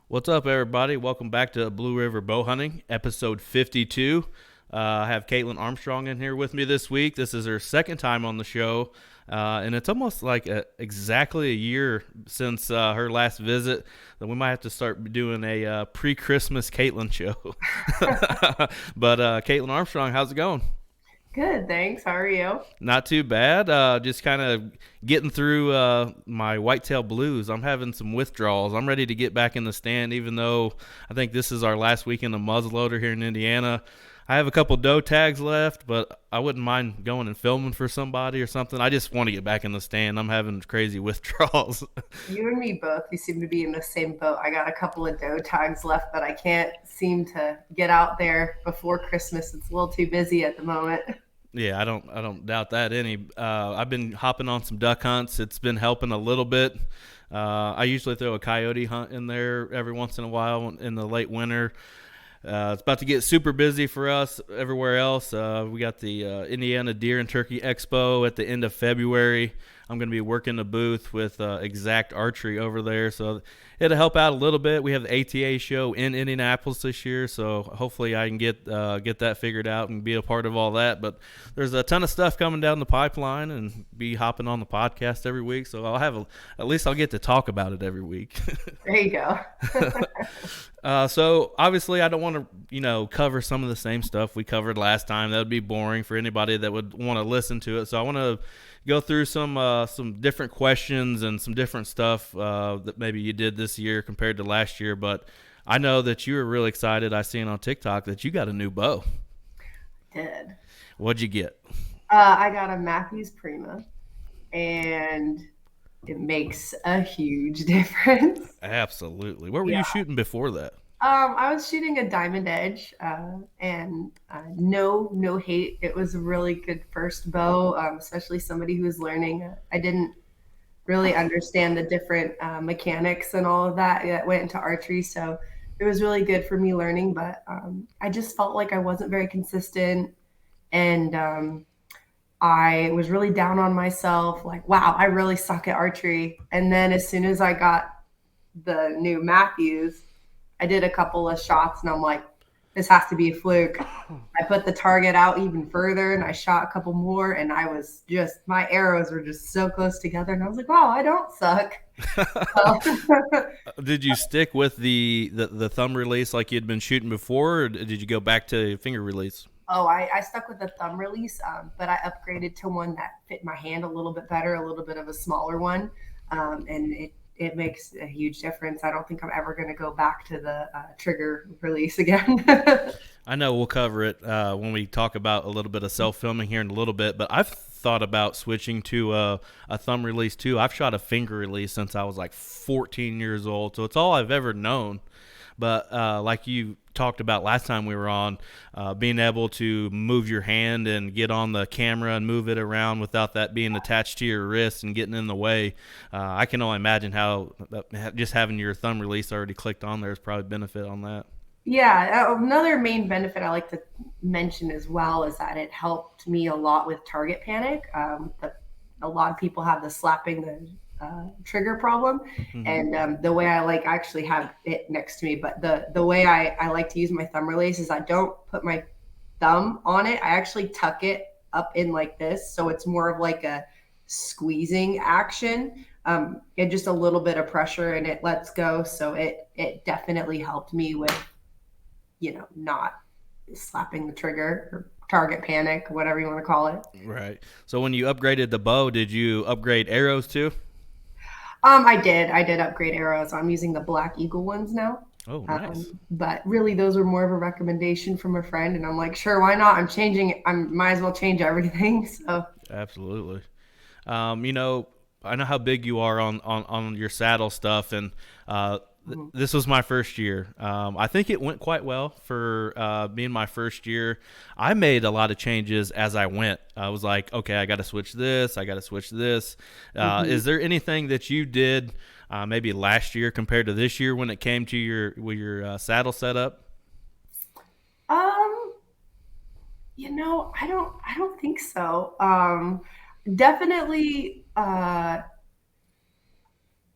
What's up, everybody? Welcome back to Blue River Bow Hunting, episode 52. I have Katelyn Armstrong in here with me this week. This is her second time on the show, and it's almost like exactly a year since her last visit. That we might have to start doing a pre-Christmas Katelyn show. But Katelyn Armstrong, how's it going? Good, thanks. How are you? Not too bad. Just kind of getting through my whitetail blues. I'm having some withdrawals. I'm ready to get back in the stand, even though I think this is our last weekend of muzzleloader here in Indiana. I have a couple doe tags left, but I wouldn't mind going and filming for somebody or something. I just want to get back in the stand. I'm having crazy withdrawals. You and me both. We seem to be in the same boat. I got a couple of doe tags left, but I can't seem to get out there before Christmas. It's a little too busy at the moment. Yeah, I don't doubt that any. I've been hopping on some duck hunts. It's been helping a little bit. I usually throw a coyote hunt in there every once in a while in the late winter. It's about to get super busy for us everywhere else. We got the Indiana Deer and Turkey Expo at the end of February. I'm going to be working the booth with Exact Archery over there, so it'll help out a little bit. We have the ATA show in Indianapolis this year, so hopefully I can get that figured out and be a part of all that. But there's a ton of stuff coming down the pipeline, and be hopping on the podcast every week. So at least I'll get to talk about it every week. There you go. So obviously I don't want to, cover some of the same stuff we covered last time. That would be boring for anybody that would want to listen to it. So I want to go through some different questions and some different stuff that maybe you did this year compared to last year. But I know that you were really excited. I seen on TikTok that you got a new bow. Did. What'd you get? I got a Matthews Prima, and it makes a huge difference. Absolutely. Where were Yeah. you shooting before that? I was shooting a Diamond Edge, and no hate. It was a really good first bow, especially somebody who was learning. I didn't really understand the different mechanics and all of that went into archery. So it was really good for me learning, but I just felt like I wasn't very consistent. And I was really down on myself, like, wow, I really suck at archery. And then as soon as I got the new Matthews, I did a couple of shots and I'm like, this has to be a fluke. I put the target out even further and I shot a couple more, and I was just, my arrows were just so close together. And I was like, wow, I don't suck. So, Did you stick with the thumb release like you'd been shooting before, or did you go back to finger release? oh, I stuck with the thumb release, but I upgraded to one that fit my hand a little bit better, a little bit of a smaller one. And it makes a huge difference. I don't think I'm ever going to go back to the trigger release again. I know we'll cover it when we talk about a little bit of self filming here in a little bit, but I've thought about switching to a thumb release too. I've shot a finger release since I was like 14 years old, so it's all I've ever known. But like you talked about last time we were on, being able to move your hand and get on the camera and move it around without that being attached to your wrist and getting in the way, I can only imagine how just having your thumb release already clicked on there is probably benefit on that. Yeah, another main benefit I like to mention as well is that it helped me a lot with target panic. A lot of people have the slapping the trigger problem, Mm-hmm. and the way I actually have it next to me, but the way I like to use my thumb release is I don't put my thumb on it. I actually tuck it up in like this, so it's more of like a squeezing action. And just a little bit of pressure and it lets go. So it definitely helped me with not slapping the trigger or target panic, whatever you want to call it. Right. So when you upgraded the bow, did you upgrade arrows too? I did upgrade arrows. I'm using the Black Eagle ones now. Oh, nice. But really, those were more of a recommendation from a friend, and I'm like, sure, why not? I'm changing it. I might as well change everything. So, Absolutely. You know, I know how big you are on your saddle stuff, and this was my first year. I think it went quite well for being my first year. I made a lot of changes as I went. I was like, okay, I got to switch this. I got to switch this. mhm. Is there anything that you did maybe last year compared to this year when it came to your saddle setup? um, I don't think so. Definitely.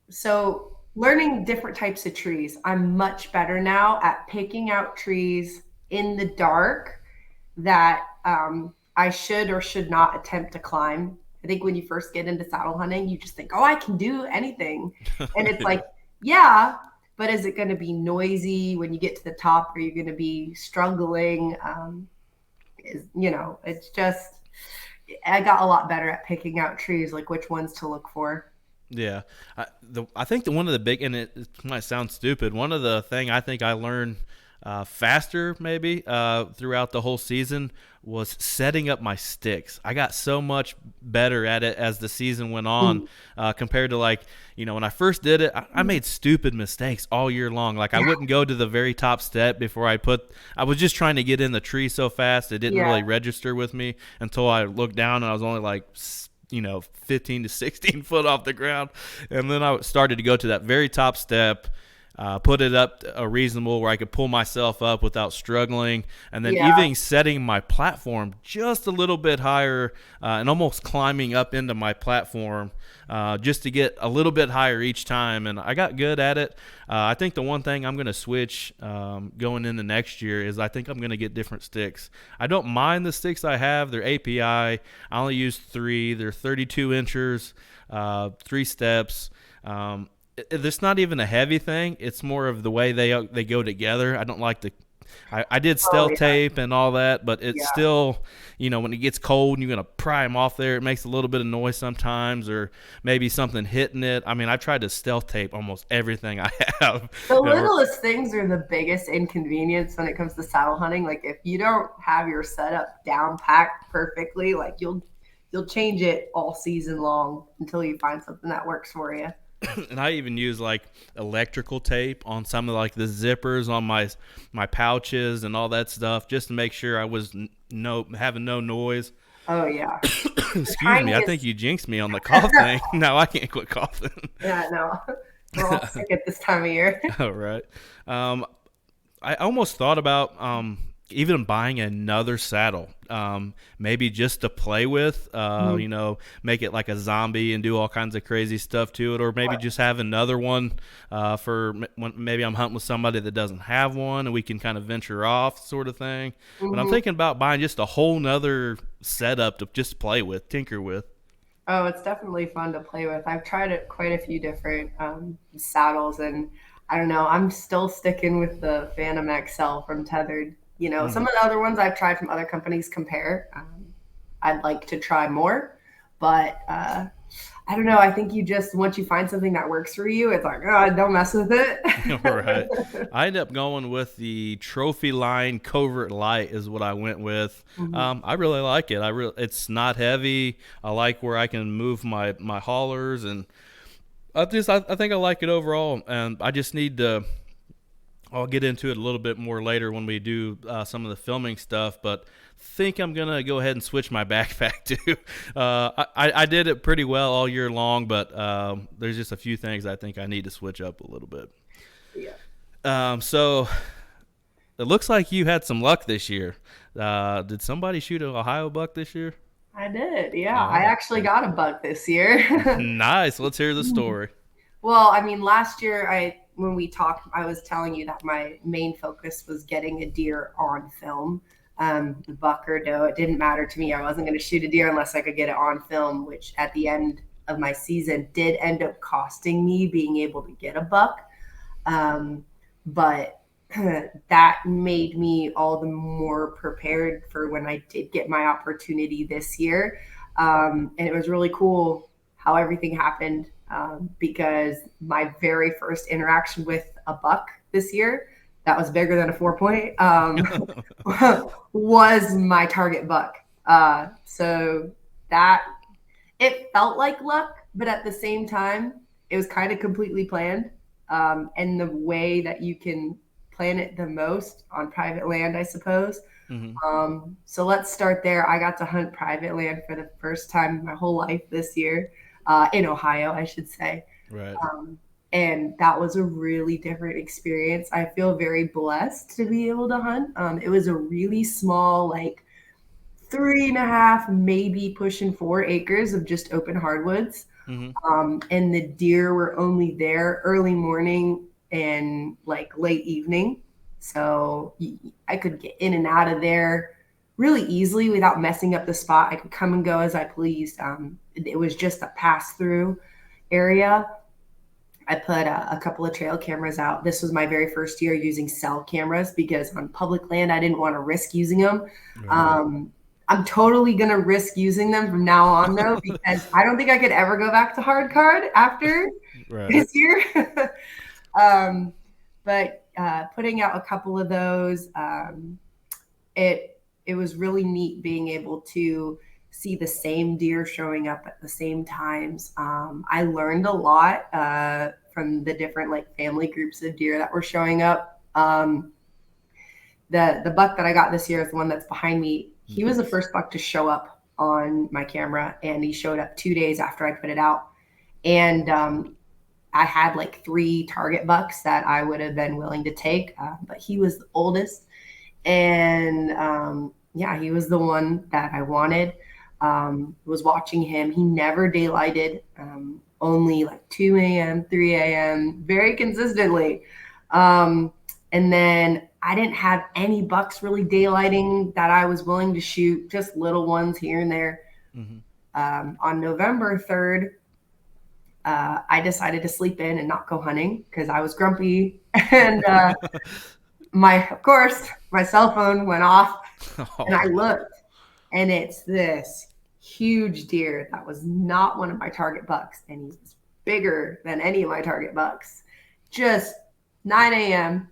So learning different types of trees. I'm much better now at picking out trees in the dark that I should or should not attempt to climb. I think when you first get into saddle hunting, you just think, oh, I can do anything. And it's Yeah. like, yeah, but is it going to be noisy when you get to the top? Are you going to be struggling? It's just, I got a lot better at picking out trees, like which ones to look for. Yeah, I think the one of the big, and it might sound stupid. One of the thing I think I learned faster maybe throughout the whole season was setting up my sticks. I got so much better at it as the season went on compared to like when I first did it. I made stupid mistakes all year long. Like I wouldn't go to the very top step before I was just trying to get in the tree so fast it didn't Yeah, really register with me until I looked down and I was only like 15 to 16 foot off the ground. And then I started to go to that very top step, put it up a reasonable where I could pull myself up without struggling. And then yeah, even setting my platform just a little bit higher and almost climbing up into my platform just to get a little bit higher each time. And I got good at it. I think the one thing I'm going to switch going into next year is I think I'm going to get different sticks. I don't mind the sticks I have. They're API. I only use three. They're 32 inches, three steps. It's not even a heavy thing. It's more of the way they go together. I don't like the. I did oh stealth yeah, tape and all that, but it's yeah. still, when it gets cold and you're gonna pry them off there, it makes a little bit of noise sometimes, or maybe something hitting it. I mean, I tried to stealth tape almost everything I have. The Or- littlest things are the biggest inconvenience when it comes to saddle hunting. Like if you don't have your setup down packed perfectly, like you'll change it all season long until you find something that works for you. and I even use like electrical tape on some of like the zippers on my pouches and all that stuff just to make sure I was no having no noise. Oh yeah. The Excuse me, I think tiniest you jinxed me on the cough thing. Now I can't quit coughing. yeah, no. We're all sick at this time of year. All right. Um, I almost thought about even buying another saddle, maybe just to play with. Make it like a zombie and do all kinds of crazy stuff to it, or maybe just have another one for when maybe I'm hunting with somebody that doesn't have one, and we can kind of venture off, sort of thing. But I'm Mhm. thinking about buying just a whole nother setup to just play with, tinker with. Oh, it's definitely fun to play with. I've tried it quite a few different saddles, and I don't know. I'm still sticking with the Phantom XL from Tethered. Some Hmm. of the other ones I've tried from other companies compare. I'd like to try more, but I don't know. I think you just once you find something that works for you, it's like, oh, don't mess with it. All right. I ended up going with the Trophy Line Covert Light is what I went with. Mhm. I really like it. It's not heavy. I like where I can move my haulers, and I think I like it overall. And I just need to. I'll get into it a little bit more later when we do some of the filming stuff, but think I'm gonna go ahead and switch my backpack too. I did it pretty well all year long, but there's just a few things I think I need to switch up a little bit. Yeah. So it looks like you had some luck this year. Did somebody shoot an Ohio buck this year? I did. Yeah. I Oh, actually got a buck this year. nice. Let's hear the story. Well, I mean, last year when we talked, I was telling you that my main focus was getting a deer on film. The buck or doe, it didn't matter to me. I wasn't going to shoot a deer unless I could get it on film, which at the end of my season did end up costing me being able to get a buck. But that made me all the more prepared for when I did get my opportunity this year. And it was really cool how everything happened because my very first interaction with a buck this year, that was bigger than a 4 point, was my target buck. So that it felt like luck, but at the same time, it was kind of completely planned. And the way that you can plan it the most on private land, I suppose. Hmm. So let's start there. I got to hunt private land for the first time in my whole life this year, in Ohio, I should say. Right. Um, and that was a really different experience. I feel very blessed to be able to hunt. It was a really small, like 3.5, maybe pushing 4 acres of just open hardwoods. Mm-hmm. And the deer were only there early morning and like late evening. So I could get in and out of there really easily without messing up the spot. I could come and go as I pleased. It was just a pass through area. I put a couple of trail cameras out. This was my very first year using cell cameras because on public land, I didn't want to risk using them. Right. Um, I'm totally going to risk using them from now on, though, because I don't think I could ever go back to hard card after Right. this year. um, but putting out a couple of those, it was really neat being able to see the same deer showing up at the same times. I learned a lot from the different like family groups of deer that were showing up. The buck that I got this year is the one that's behind me. He was the Nice. first buck to show up on my camera, and he showed up 2 days after I put it out. And I had like three target bucks that I would have been willing to take, but he was the oldest, and yeah, he was the one that I wanted. Was watching him. He never daylighted, only like 2 a.m., 3 a.m., very consistently. Um, and then I didn't have any bucks really daylighting that I was willing to shoot, just little ones here and there. Mm-hmm. On November 3rd, I decided to sleep in and not go hunting because I was grumpy. And of course, my cell phone went off, and I Oh. looked, and it's this huge deer that was not one of my target bucks, and he's bigger than any of my target bucks. Just 9 a.m.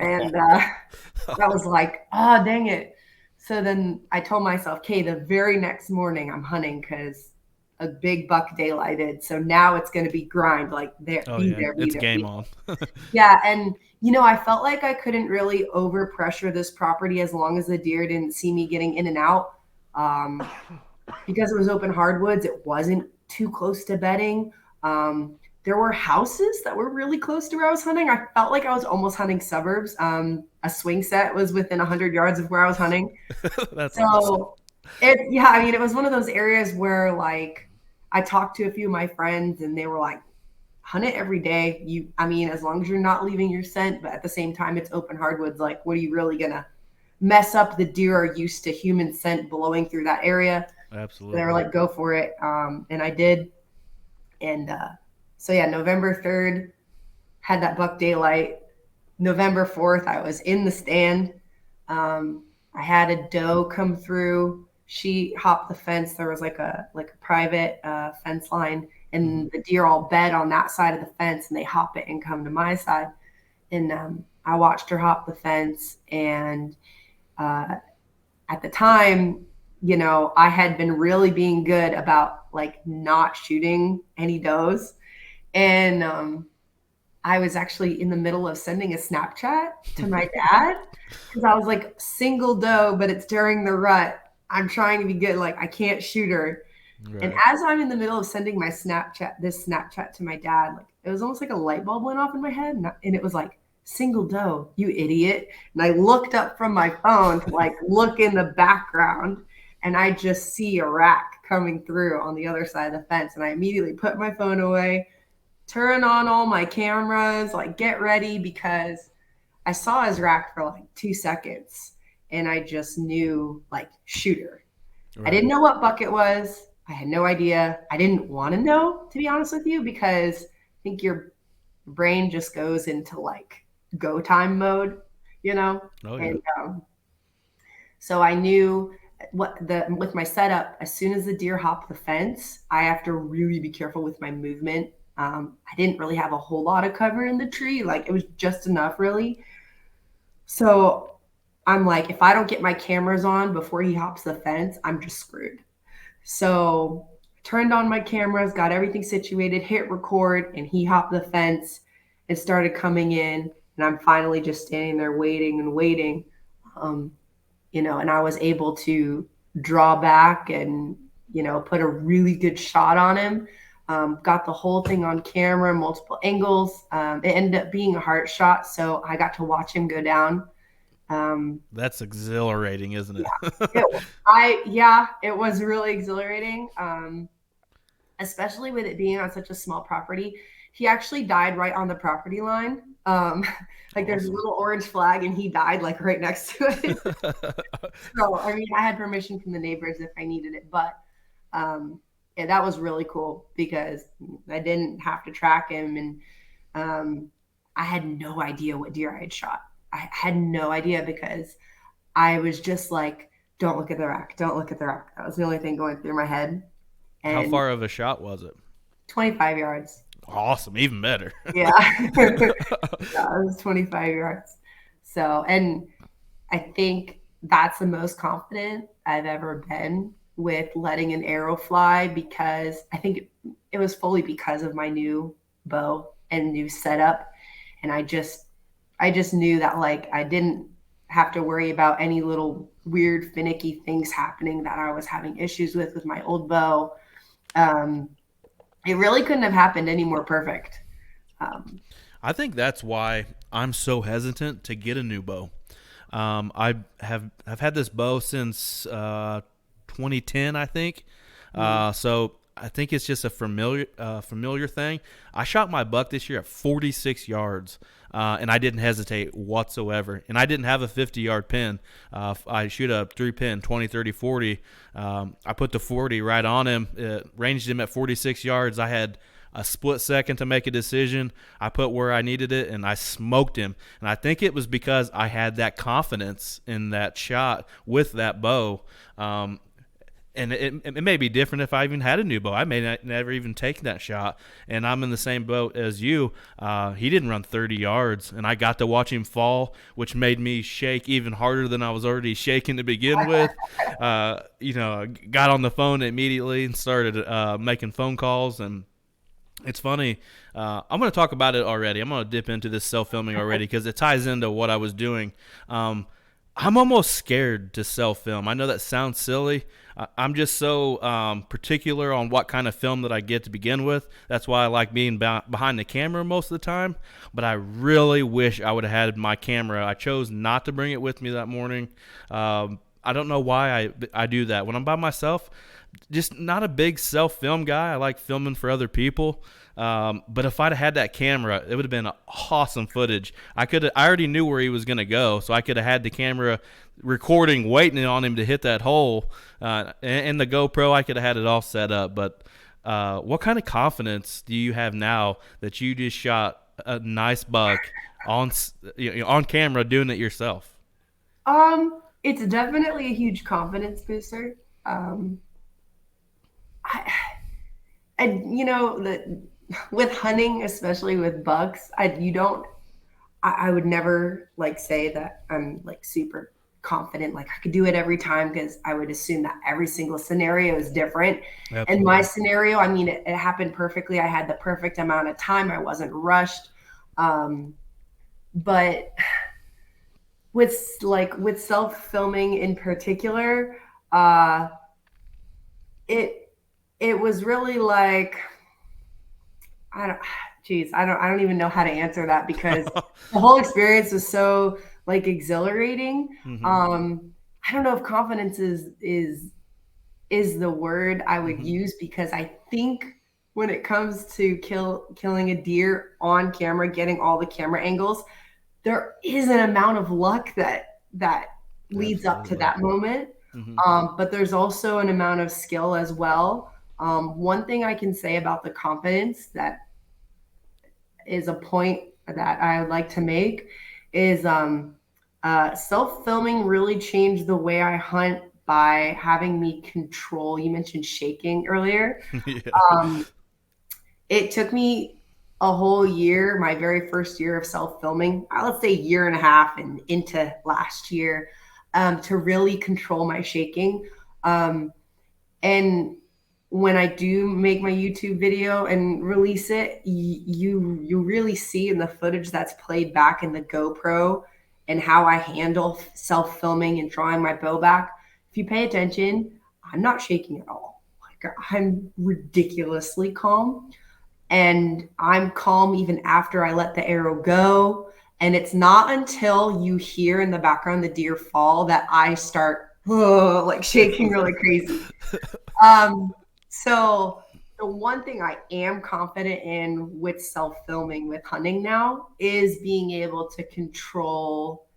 And I was like, oh, dang it. So then I told myself, okay, the very next morning I'm hunting because a big buck daylighted. So now it's going to be grind, like there, Oh be yeah, there, be it's there, be game there. on. Yeah, and I felt like I couldn't really overpressure this property as long as the deer didn't see me getting in and out. Um, because it was open hardwoods, it wasn't too close to bedding. There were houses that were really close to where I was hunting. I felt like I was almost hunting suburbs. A swing set was within 100 yards of where I was hunting. That's awesome. So yeah, I mean, it was one of those areas where like I talked to a few of my friends and they were like, hunt it every day. I mean, as long as you're not leaving your scent, but at the same time, it's open hardwoods. Like, what are you really gonna mess up? The deer are used to human scent blowing through that area. So they were Absolutely. like, go for it. And I did. And so yeah, November 3rd had that buck daylight. November 4th, I was in the stand. I had a doe come through. She hopped the fence. There was like a private fence line, Mm-hmm. and the deer all bed on that side of the fence, and they hop it and come to my side. And I watched her hop the fence, and uh, at the time, I had been really being good about like not shooting any does. And I was actually in the middle of sending a Snapchat to my dad because I was like, single doe, but it's during the rut. I'm trying to be good. Like, I can't shoot her. And Right. as I'm in the middle of sending this Snapchat to my dad, like it was almost like a light bulb went off in my head, and it was like, "Single doe, you idiot!" And I looked up from my phone to like look in the background, and I just see a rack coming through on the other side of the fence, and I immediately put my phone away, turn on all my cameras, like get ready because I saw his rack for like 2 seconds, and I just knew like shooter. I didn't Right. know what buck it was. I had no idea. I didn't want to know, to be honest with you, because I think your brain just goes into like go time mode, you know? Oh yeah. And so I knew with my setup, as soon as the deer hop the fence, I have to really be careful with my movement. I didn't really have a whole lot of cover in the tree. Like it was just enough, really. So I'm like, if I don't get my cameras on before he hops the fence, I'm just screwed. So turned on my cameras, got everything situated, hit record, and he hopped the fence and started coming in. And I'm finally just standing there waiting and waiting. Um, and I was able to draw back and, put a really good shot on him. Got the whole thing on camera, multiple angles. It ended up being a heart shot, so I got to watch him go down. Um, That's exhilarating, isn't yeah, it? it was really exhilarating. especially with it being on such a small property. He actually died right on the property line. Like there's a Awesome. little orange flag and he died like right next to it. So, I mean, I had permission from the neighbors if I needed it, but yeah, that was really cool because I didn't have to track him, and um, I had no idea what deer I had shot. I had no idea because I was just like, "Don't look at the rack. Don't look at the rack." That was the only thing going through my head. How And far of a shot was it? 25 yards. Awesome, even better. Yeah, yeah, it was 25 yards. So, and I think that's the most confident I've ever been with letting an arrow fly because I think it was fully because of my new bow and new setup. And I just knew that like I didn't have to worry about any little weird finicky things happening that I was having issues with my old bow. Um, it really couldn't have happened any more perfect. Um, I think that's why I'm so hesitant to get a new bow. I've had this bow since 2010, I think. So I think it's just a familiar thing. I shot my buck this year at 46 yards, and I didn't hesitate whatsoever. And I didn't have a 50-yard pin. I shoot a 3-pin, 20, 30, 40. I put the 40 right on him, ranged him at 46 yards. I had a split second to make a decision. I put where I needed it, and I smoked him. And I think it was because I had that confidence in that shot with that bow. And it may be different if I even had a new bow. I may not, never even take that shot, and I'm in the same boat as you. He didn't run 30 yards, and I got to watch him fall, which made me shake even harder than I was already shaking to begin with. Got on the phone immediately and started making phone calls, and it's funny. I'm going to talk about it already. I'm going to dip into this self-filming already because it ties into what I was doing. I'm almost scared to self-film. I know that sounds silly. I'm just so particular on what kind of film that I get to begin with. That's why I like being behind the camera most of the time. But I really wish I would have had my camera. I chose not to bring it with me that morning. I don't know why I do that. When I'm by myself, just not a big self-film guy. I like filming for other people. But if I'd have had that camera, it would have been awesome footage. I already knew where he was going to go, so I could have had the camera recording, waiting on him to hit that hole. And the GoPro, I could have had it all set up. But what kind of confidence do you have now that you just shot a nice buck on camera doing it yourself? it's definitely a huge confidence booster. I, and that with hunting, especially with bucks, I would never like say that I'm like super confident, like I could do it every time because I would assume that every single scenario is different. And my Absolutely. scenario, I mean, it happened perfectly. I had the perfect amount of time. I wasn't rushed. Um, but with self filming in particular, uh, it it was really like I don't, geez, I don't even know how to answer that because the whole experience was so like exhilarating. hmm I don't know if confidence is the word I would hmm use because I think when it comes to killing a deer on camera, getting all the camera angles, there is an amount of luck that leads up to Absolutely. that moment. hmm But there's also an amount of skill as well. One thing I can say about the confidence that is a point that I would like to make is self filming really changed the way I hunt by having me control. You mentioned shaking earlier. yeah. Um, it took me a whole year, my very first year of self filming, let's say year and a half and into last year, to really control my shaking. Um, and when I do make my YouTube video and release it, you really see in the footage that's played back in the GoPro and how I handle self filming and drawing my bow back. If you pay attention, I'm not shaking at all. Like I'm ridiculously calm, and I'm calm even after I let the arrow go. And it's not until you hear in the background the deer fall that I start like shaking really crazy. Um, so The one thing I am confident in with self-filming with hunting now is being able to control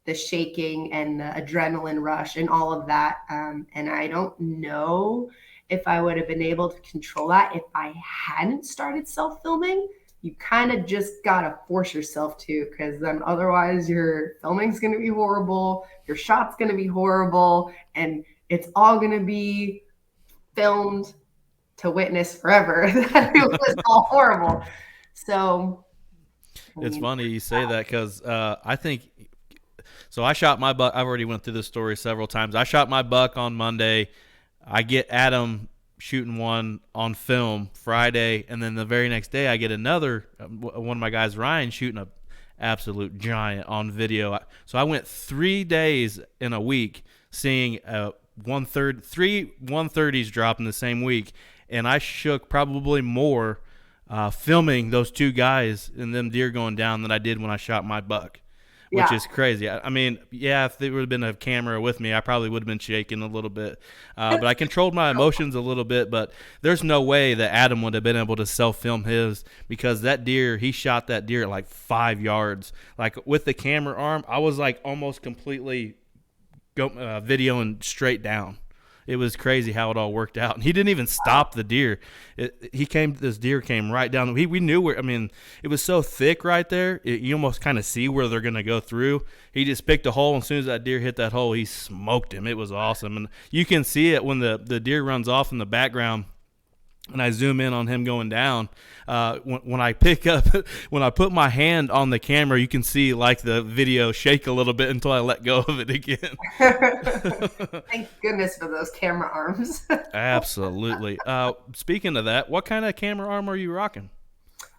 the shaking and the adrenaline rush and all of that. And I don't know if I would have been able to control that if I hadn't started self filming. You kind of just got to force yourself to, because then otherwise your filming's going to be horrible, your shot's going to be horrible, and it's all going to be filmed to witness forever that it was all horrible. So, I It's mean, funny you say that because I think so. I shot my buck. I've already went through this story several times. I shot my buck on Monday. I get Adam shooting one on film Friday, and then the very next day I get another one of my guys, Ryan, shooting a absolute giant on video. So I went 3 days in a week seeing three 130s drop in the same week, and I shook probably more filming those two guys and them deer going down than I did when I shot my buck, which yeah. is crazy. I mean, yeah, if there would have been a camera with me, I probably would have been shaking a little bit. But I controlled my emotions a little bit. But there's no way that Adam would have been able to self-film his, because that deer, he shot that deer at like 5 yards. Like with the camera arm, I was like almost completely videoing straight down. It was crazy how it all worked out. And he didn't even stop the deer. This deer came right down. We knew where, I mean, it was so thick right there. You almost kind of see where they're going to go through. He just picked a hole. And as soon as that deer hit that hole, he smoked him. It was awesome. And you can see it when the deer runs off in the background. And I zoom in on him going down. When I pick up, when I put my hand on the camera, you can see like the video shake a little bit until I let go of it again. Thank goodness for those camera arms. Absolutely. Speaking of that, what kind of camera arm are you rocking?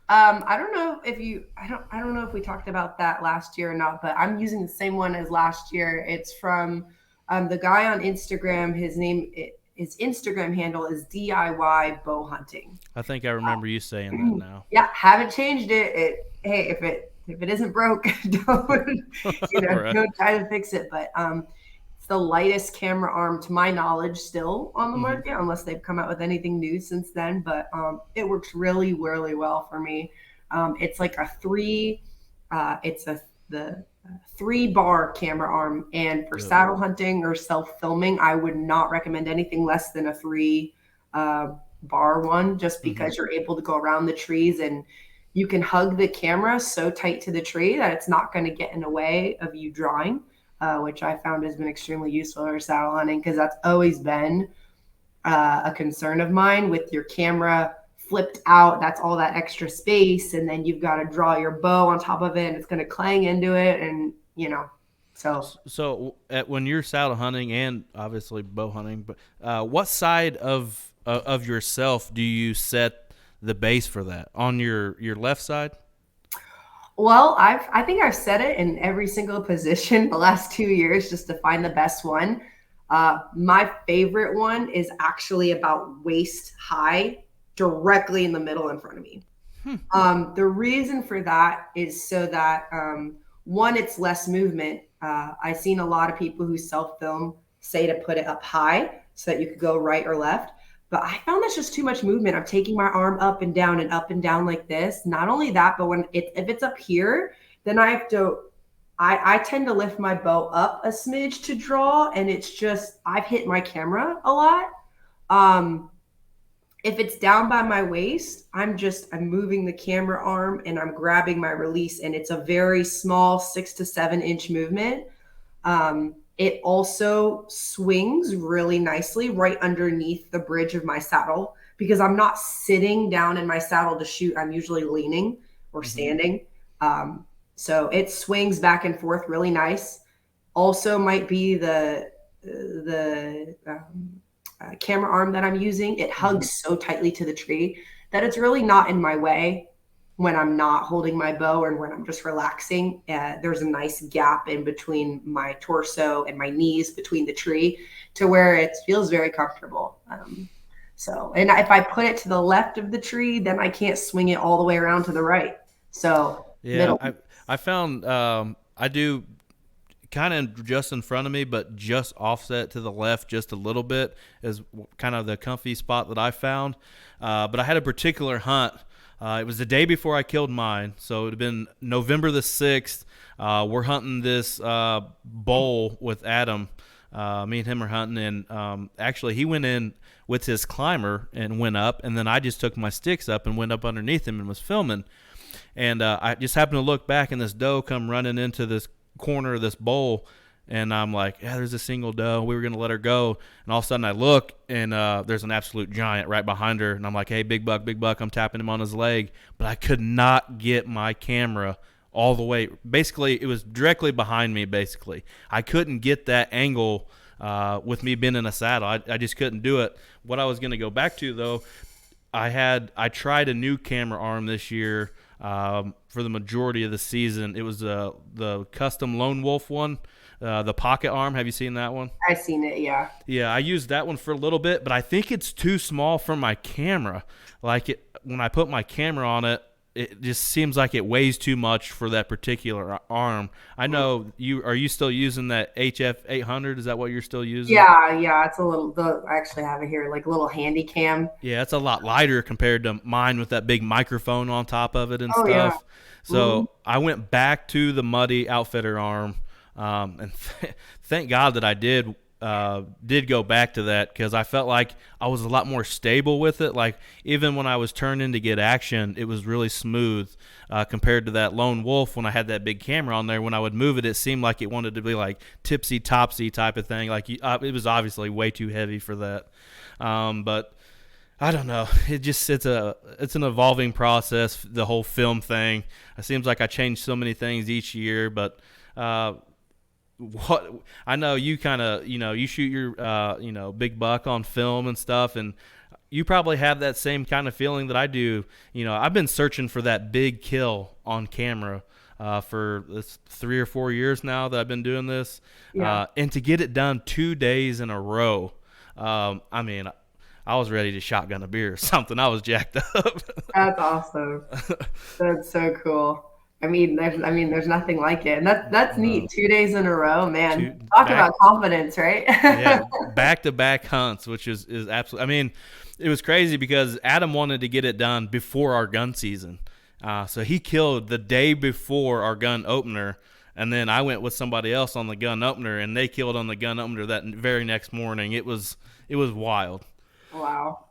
I don't know if you, I don't know if we talked about that last year or not, but I'm using the same one as last year. It's from the guy on Instagram. His Instagram handle is DIY bow hunting. I think I remember you saying that now. Yeah, haven't changed it. Hey, if it isn't broke, don't Right. don't try to fix it. But it's the lightest camera arm to my knowledge still on the Mm-hmm. market, unless they've come out with anything new since then. But it works really, really well for me. It's like a three. It's a the 3 bar camera arm, and for Yep. saddle hunting or self filming, I would not recommend anything less than a 3 bar one, just Mm-hmm. because you're able to go around the trees and you can hug the camera so tight to the tree that it's not going to get in the way of you drawing, which I found has been extremely useful for saddle hunting, because that's always been a concern of mine. With your camera flipped out, that's all that extra space, and then you've got to draw your bow on top of it, and it's going to clang into it, and so So when you're saddle hunting and obviously bow hunting, but what side of yourself do you set the base for that? On your left side? well, I think I've said it in every single position the last 2 years just to find the best one. My favorite one is actually about waist high, directly in the middle in front of me. Hmm. The reason for that is so that one, it's less movement. I've seen a lot of people who self film say to put it up high so that you could go right or left. But I found that's just too much movement. I'm taking my arm up and down like this. Not only that, but if it's up here, then I have to. I tend to lift my bow up a smidge to draw, and it's just I've hit my camera a lot. Um, if it's down by my waist, I'm moving the camera arm and I'm grabbing my release, and it's a very small 6 to 7 inch movement. It also swings really nicely right underneath the bridge of my saddle, because I'm not sitting down in my saddle to shoot. I'm usually leaning or Mm-hmm. standing. So it swings back and forth really nice. Also, might be the camera arm that I'm using. It Mm-hmm. hugs so tightly to the tree that it's really not in my way when I'm not holding my bow and when I'm just relaxing. There's a nice gap in between my torso and my knees between the tree to where it feels very comfortable. And if I put it to the left of the tree, then I can't swing it all the way around to the right. So Yeah, middle. I found I do kind of just in front of me, but just offset to the left just a little bit is kind of the comfy spot that I found. But I had a particular hunt. It was the day before I killed mine, so it would have been November the 6th. We're hunting this bowl with Adam. Me and him are hunting, and actually he went in with his climber and went up, and then I just took my sticks up and went up underneath him and was filming. And I just happened to look back, and this doe come running into this corner of this bowl, and I'm like, yeah, there's a single doe. We were going to let her go, and all of a sudden I look, and there's an absolute giant right behind her, and I'm like, hey, big buck, big buck. I'm tapping him on his leg, but I could not get my camera all the way. Basically, it was directly behind me, basically. I couldn't get that angle with me being in a saddle. I just couldn't do it. What I was going to go back to, though, I tried a new camera arm this year for the majority of the season. It was the custom Lone Wolf one, the pocket arm. Have you seen that one? I've seen it, yeah. Yeah, I used that one for a little bit, but I think it's too small for my camera. When I put my camera on it, it just seems like it weighs too much for that particular arm. I know are you still using that HF 800? Is that what you're still using? Yeah, it's a little. I actually have it here, like a little handy cam. Yeah, it's a lot lighter compared to mine with that big microphone on top of it and stuff. Yeah. So I went back to the Muddy Outfitter arm, and thank God that I did go back to that, because I felt like I was a lot more stable with it. Like, even when I was turning to get action, it was really smooth compared to that Lone Wolf. When I had that big camera on there, when I would move it, it seemed like it wanted to be like tipsy-topsy type of thing. Like, it was obviously way too heavy for that. But I don't know. It's an evolving process, the whole film thing. It seems like I change so many things each year, but what I know, you kind of, you shoot your big buck on film and stuff, and you probably have that same kind of feeling that I do. I've been searching for that big kill on camera for this 3 or 4 years now that I've been doing this. And to get it done 2 days in a row, I mean, I was ready to shotgun a beer or something. I was jacked up. That's awesome. That's so cool. There's nothing like it, and that's neat. 2 days in a row, man. Talk about confidence, right? Yeah, back-to-back hunts, which is absolutely. I mean, it was crazy because Adam wanted to get it done before our gun season, so he killed the day before our gun opener, and then I went with somebody else on the gun opener, and they killed on the gun opener that very next morning. It was wild. Wow.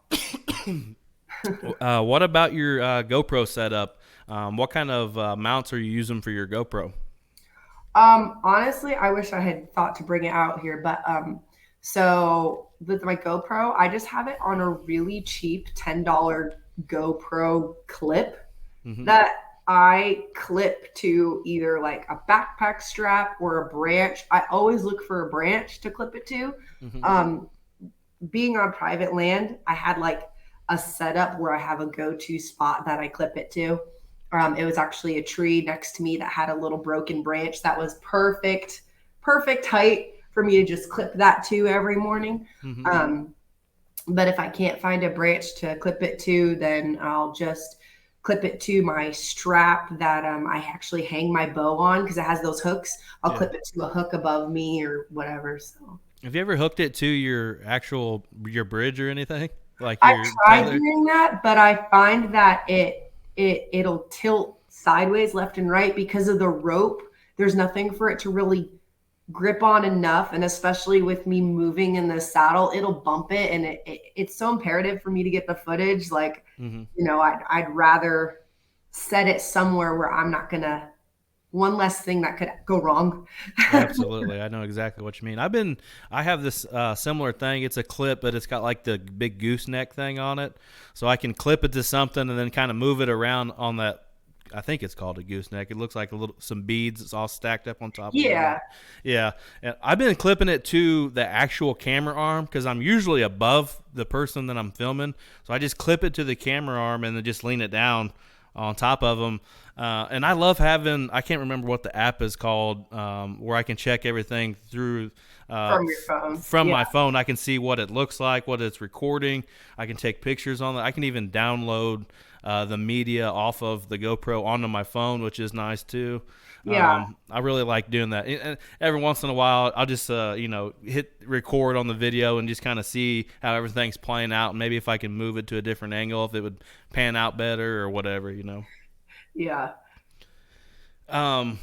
What about your GoPro setup? What kind of mounts are you using for your GoPro? Honestly, I wish I had thought to bring it out here, but so with my GoPro, I just have it on a really cheap $10 GoPro clip that I clip to either like a backpack strap or a branch. I always look for a branch to clip it to. Being on private land, I had like a setup where I have a go-to spot that I clip it to. It was actually a tree next to me that had a little broken branch that was perfect height for me to just clip that to every morning. But if I can't find a branch to clip it to, then I'll just clip it to my strap that I actually hang my bow on, because it has those hooks. I'll clip it to a hook above me or whatever. So, have you ever hooked it to your bridge or anything? Like, I tried doing that, but I find that it'll tilt sideways left and right because of the rope. There's nothing for it to really grip on enough, and especially with me moving in the saddle, it'll bump it, and it's so imperative for me to get the footage. Like, I'd rather set it somewhere where I'm not gonna, one less thing that could go wrong. Absolutely. I know exactly what you mean. I have this similar thing. It's a clip, but it's got like the big gooseneck thing on it. So I can clip it to something and then kind of move it around on that. I think it's called a gooseneck. It looks like some beads. It's all stacked up on top of it. Yeah. And I've been clipping it to the actual camera arm because I'm usually above the person that I'm filming. So I just clip it to the camera arm and then just lean it down on top of them. And I love having, I can't remember what the app is called, where I can check everything through from your phone. From my phone. I can see what it looks like, what it's recording. I can take pictures on it. I can even download the media off of the GoPro onto my phone, which is nice too. Yeah. I really like doing that. And every once in a while, I'll just hit record on the video and just kind of see how everything's playing out. And maybe if I can move it to a different angle, if it would pan out better or whatever. Yeah. Um,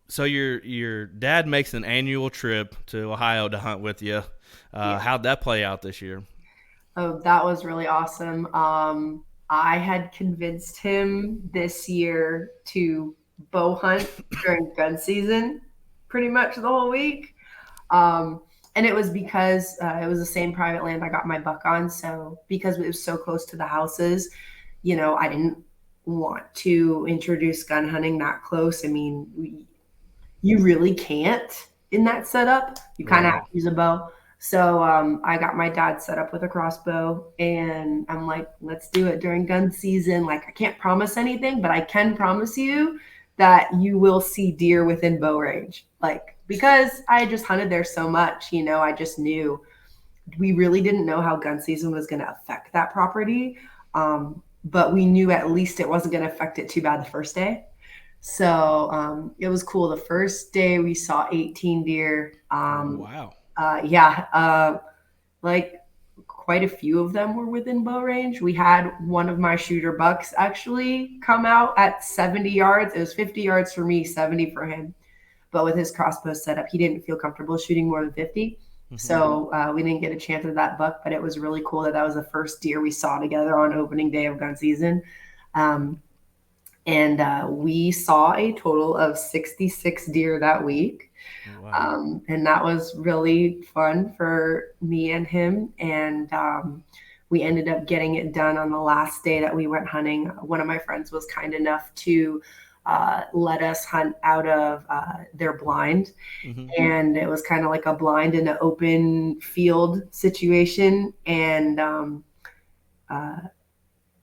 so your dad makes an annual trip to Ohio to hunt with you. Yeah. How'd that play out this year? Oh, that was really awesome. I had convinced him this year to bow hunt during gun season pretty much the whole week. Um, and it was because it was the same private land I got my buck on. So because it was so close to the houses, I didn't want to introduce gun hunting that close. I mean, you really can't in that setup. You kind of have Right. to use a bow. So I got my dad set up with a crossbow, and I'm like, let's do it during gun season. Like, I can't promise anything, but I can promise you that you will see deer within bow range. Like, because I just hunted there so much, I just knew we really didn't know how gun season was going to affect that property. But we knew at least it wasn't going to affect it too bad the first day. So it was cool. The first day we saw 18 deer. Oh, wow. Yeah, like quite a few of them were within bow range. We had one of my shooter bucks actually come out at 70 yards. It was 50 yards for me, 70 for him. But with his crossbow setup, he didn't feel comfortable shooting more than 50. Mm-hmm. So we didn't get a chance at that buck, but it was really cool that was the first deer we saw together on opening day of gun season. Um, and we saw a total of 66 deer that week. Wow. And that was really fun for me and him. And we ended up getting it done on the last day that we went hunting. One of my friends was kind enough to let us hunt out of their blind. Mm-hmm. And it was kind of like a blind in an open field situation. And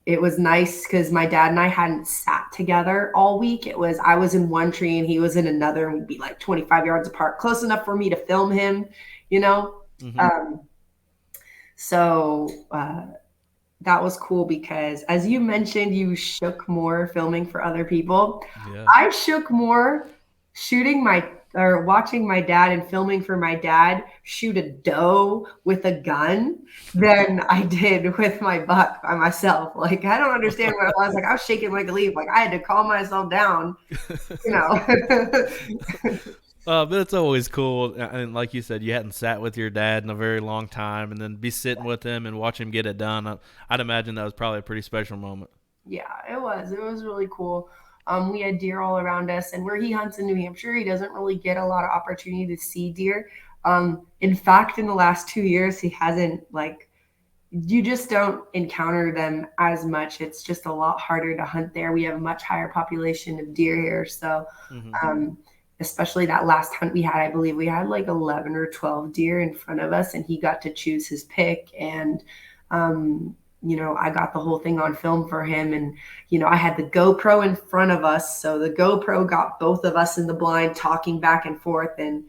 it was nice because my dad and I hadn't sat together all week. I was in one tree and he was in another, and we'd be like 25 yards apart, close enough for me to film him, you know? Mm-hmm. So that was cool because, as you mentioned, you shook more filming for other people. Yeah. I shook more shooting or watching my dad and filming for my dad shoot a doe with a gun than I did with my buck by myself. Like, I don't understand what it was. Like, I was shaking like a leaf. Like, I had to calm myself down, you know. But it's always cool, and like you said, you hadn't sat with your dad in a very long time, and then be sitting with him and watch him get it done. I'd imagine that was probably a pretty special moment. Yeah, it was. It was really cool. We had deer all around us, and where he hunts in New Hampshire, he doesn't really get a lot of opportunity to see deer. In fact, in the last 2 years, he hasn't you just don't encounter them as much. It's just a lot harder to hunt there. We have a much higher population of deer here, so Mm-hmm. especially that last hunt we had, I believe we had like 11 or 12 deer in front of us, and he got to choose his pick. And I got the whole thing on film for him. And, I had the GoPro in front of us. So the GoPro got both of us in the blind talking back and forth. And,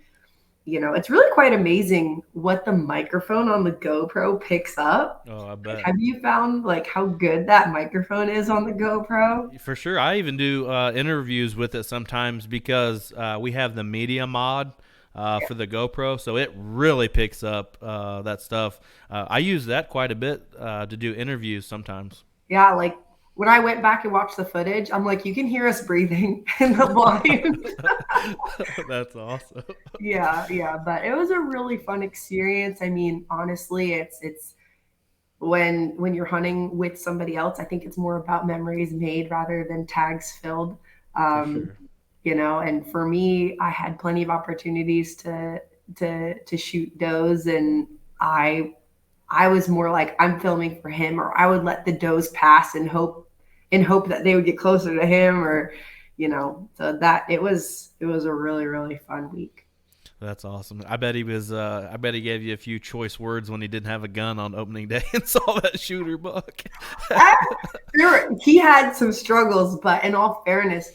it's really quite amazing what the microphone on the GoPro picks up. Oh, I bet. Have you found how good that microphone is on the GoPro? For sure. I even do interviews with it sometimes because we have the media mod for the GoPro, so it really picks up that stuff. I use that quite a bit to do interviews sometimes. Yeah, like when I went back and watched the footage, I'm like, you can hear us breathing in the blind. That's awesome. Yeah, but it was a really fun experience. I mean, honestly, it's when you're hunting with somebody else, I think it's more about memories made rather than tags filled. For Um, sure. and for me, I had plenty of opportunities to shoot does, and I was more like, I'm filming for him, or I would let the does pass and hope that they would get closer to him, or so that it was a really, really fun week. That's awesome. I bet he was. I bet he gave you a few choice words when he didn't have a gun on opening day and saw that shooter buck. He had some struggles, but in all fairness,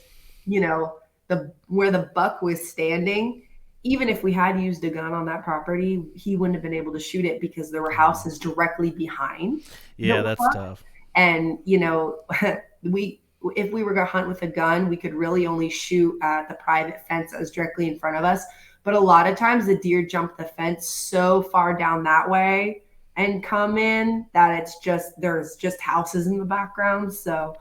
the where the buck was standing, even if we had used a gun on that property, he wouldn't have been able to shoot it because there were houses directly behind Yeah, the that's buck. tough. And we if we were going to hunt with a gun, we could really only shoot at the private fence that was directly in front of us. But a lot of times the deer jump the fence so far down that way and come in that it's just there's just houses in the background. So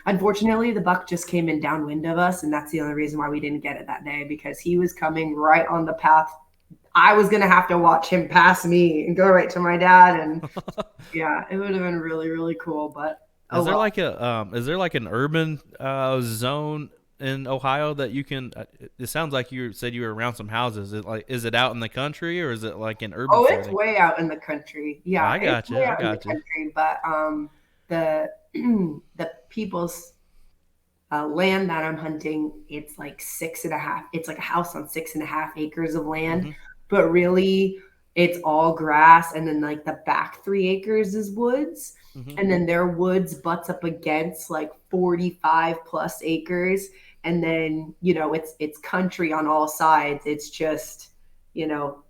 unfortunately, the buck just came in downwind of us, and that's the only reason why we didn't get it that day, because he was coming right on the path. I was gonna have to watch him pass me and go right to my dad, and yeah, it would have been really really cool. But oh well. Is there like an urban zone in Ohio that you can? It sounds like you said you were around some houses. Is it out in the country or is it like an urban Oh, it's setting? way out in the country. Yeah, I it's got you. way I out in the got you. country. But the the people's land that I'm hunting, it's like 6.5. It's like a house on 6.5 acres of land, Mm-hmm. but really, it's all grass, and then like the back 3 acres is woods, Mm-hmm. and then their woods butts up against like 45 plus acres, and then it's country on all sides. It's just you know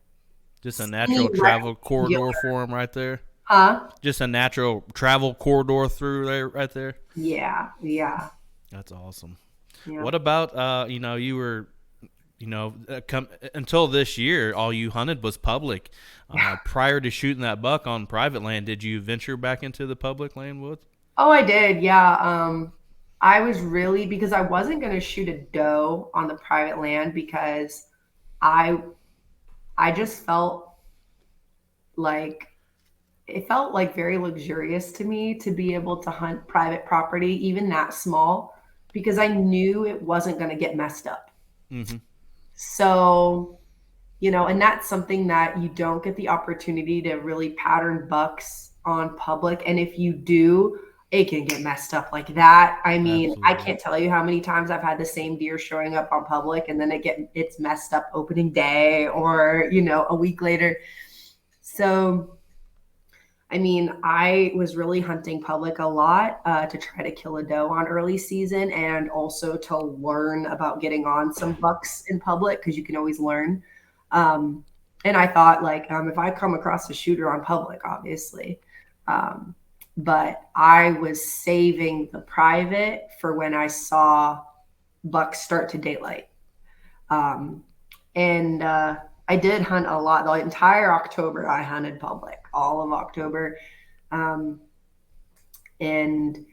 Just a skinny natural travel corridor rectangular, for them right there. huh? Just a natural travel corridor through there, right there. Yeah, yeah, That's awesome. yeah. What about you were until this year, all you hunted was public. Prior to shooting that buck on private land, did you venture back into the public land woods? Oh, I did. Yeah. I was really because I wasn't going to shoot a doe on the private land because I I just felt like it felt like very luxurious to me to be able to hunt private property, even that small, because I knew it wasn't going to get messed up. Mm-hmm. So, and that's something that you don't get the opportunity to really pattern bucks on public. And if you do, it can get messed up like that. I mean, I Absolutely. can't tell you how many times I've had the same deer showing up on public and then it's messed up opening day or, a week later. So, I mean, I was really hunting public a lot to try to kill a doe on early season and also to learn about getting on some bucks in public because you can always learn. Um, and I thought, like, if I come across a shooter on public, obviously, um, but I was saving the private for when I saw bucks start to daylight. Um, and I did hunt a lot. The entire October, I hunted public, all of October. Um, and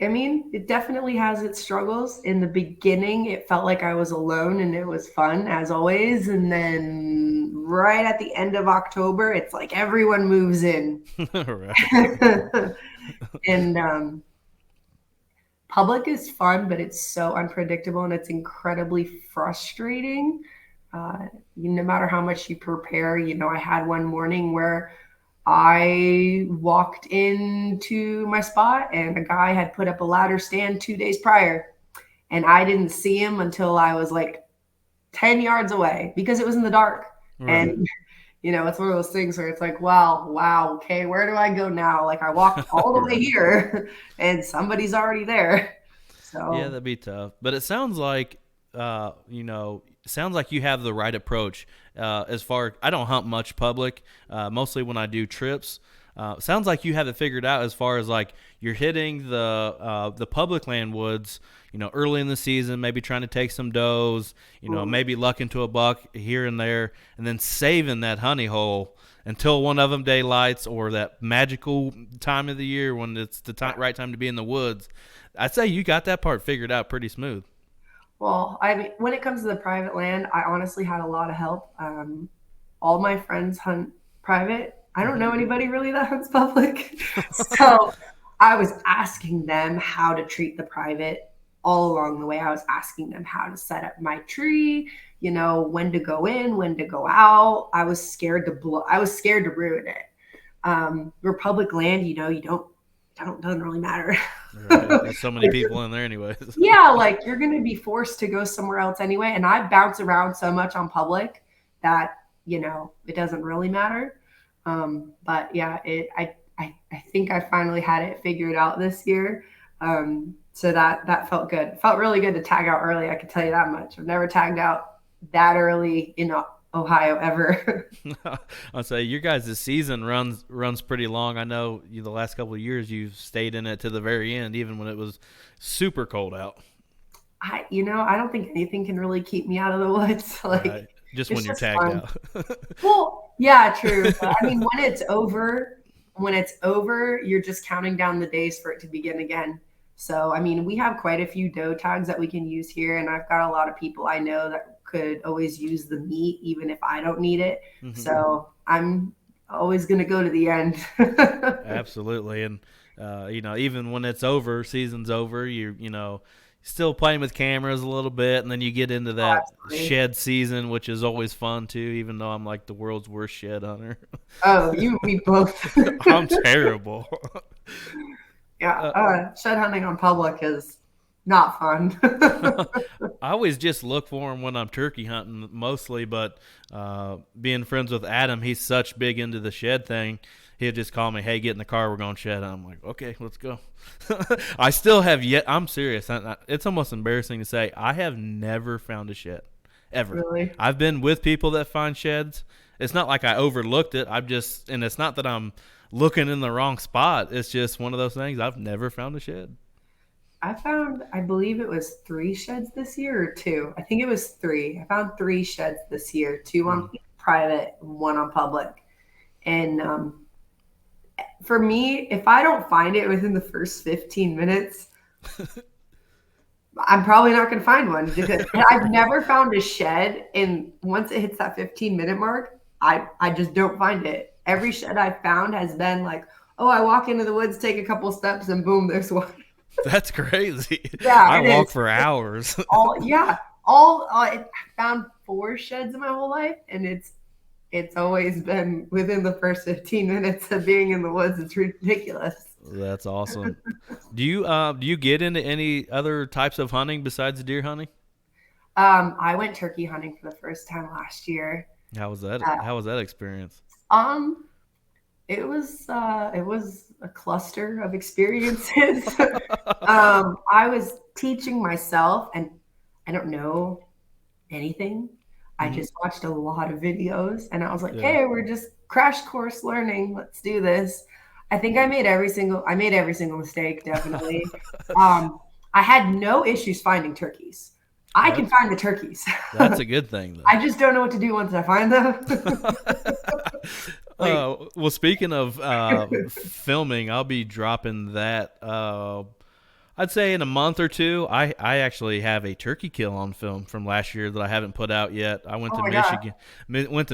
I mean, it definitely has its struggles. In the beginning, it felt like I was alone and it was fun as always. And then right at the end of October, it's like everyone moves in. Right. And public is fun, but it's so unpredictable and it's incredibly frustrating. No matter how much you prepare, I had one morning where I walked into my spot and a guy had put up a ladder stand 2 days prior. And I didn't see him until I was like 10 yards away because it was in the dark. Right. And, it's one of those things where it's like, wow, okay, where do I go now? Like I walked all the way Right. here and somebody's already there. Yeah, So, that'd be tough. But it sounds like, sounds like you have the right approach. As far I don't hunt much public, mostly when I do trips. Sounds like you have it figured out as far as like you're hitting the public land woods, early in the season, maybe trying to take some does, mm, maybe luck into a buck here and there, and then saving that honey hole until one of them daylights or that magical time of the year when it's the yeah. right time to be in the woods. I'd say you got that part figured out pretty smooth. Well, I mean, when it comes to the private land, I honestly had a lot of help. All my friends hunt private. I don't Mm-hmm. know anybody really that hunts public. So I was asking them how to treat the private all along the way. I was asking them how to set up my tree, when to go in, when to go out. I was scared to ruin it. Where public land, doesn't really matter. Right. There's so many Like, people in there, anyways. yeah, like you're going to be forced to go somewhere else anyway. And I bounce around so much on public that, it doesn't really matter. But yeah, I think I finally had it figured out this year. So that felt good. It felt really good to tag out early. I can tell you that much. I've never tagged out that early Ohio ever. I'll say your guys' season runs pretty long. I know the last couple of years you've stayed in it to the very end, even when it was super cold out. I don't think anything can really keep me out of the woods. Like, Right. Just when it's you're just tagged fun. out. Well, yeah, true. But I mean, when it's over, you're just counting down the days for it to begin again. So, I mean, we have quite a few doe tags that we can use here, and I've got a lot of people I know that could always use the meat, even if I don't need it. Hmm. So, I'm always going to go to the end. Absolutely, and even when it's over, season's over, you still playing with cameras a little bit, and then you get into Oh, that absolutely. shed season, which is always fun too. Even though I'm like the world's worst shed hunter, Oh, you, we both. I'm terrible. Yeah, uh, shed hunting on public is not fun. I always just look for him when I'm turkey hunting mostly, but being friends with Adam, he's such big into the shed thing. He'll just call me, "Hey, get in the car. We're going shed." I'm like, "Okay, let's go." I still have yet. I'm serious. It's almost embarrassing to say I have never found a shed ever. Really. I've been with people that find sheds. It's not like I overlooked it. And it's not that I'm looking in the wrong spot. It's just one of those things. I've never found a shed. I believe it was three sheds this year or two. I think it was three. I found three sheds this year, two on Mm. private, one on public. And for me, if I don't find it within the first 15 minutes, I'm probably not going to find one because I've never found a shed. And once it hits that 15-minute mark, I just don't find it. Every shed I've found has been like, oh, I walk into the woods, take a couple steps, and boom, there's one. That's crazy. Yeah, I it walk is. for hours. All yeah, all I found four sheds in my whole life, and it's always been within the first 15 minutes of being in the woods. It's ridiculous. That's awesome. Do you get into any other types of hunting besides deer hunting? I went turkey hunting for the first time last year. How was that? Uh, How was that experience? um, it was a cluster of experiences. I was teaching myself, and I don't know anything. I Hmm. just watched a lot of videos and I was like, Yeah. hey, we're just crash course learning. Let's do this. I made every single mistake, definitely. Um, I had no issues finding turkeys. I can That's find the turkeys. that's a good thing then. I just don't know what to do once I find them. Like, Well, speaking of filming, I'll be dropping that. I'd say in a month or two. I actually have a turkey kill on film from last year that I haven't put out yet. I went oh to my God.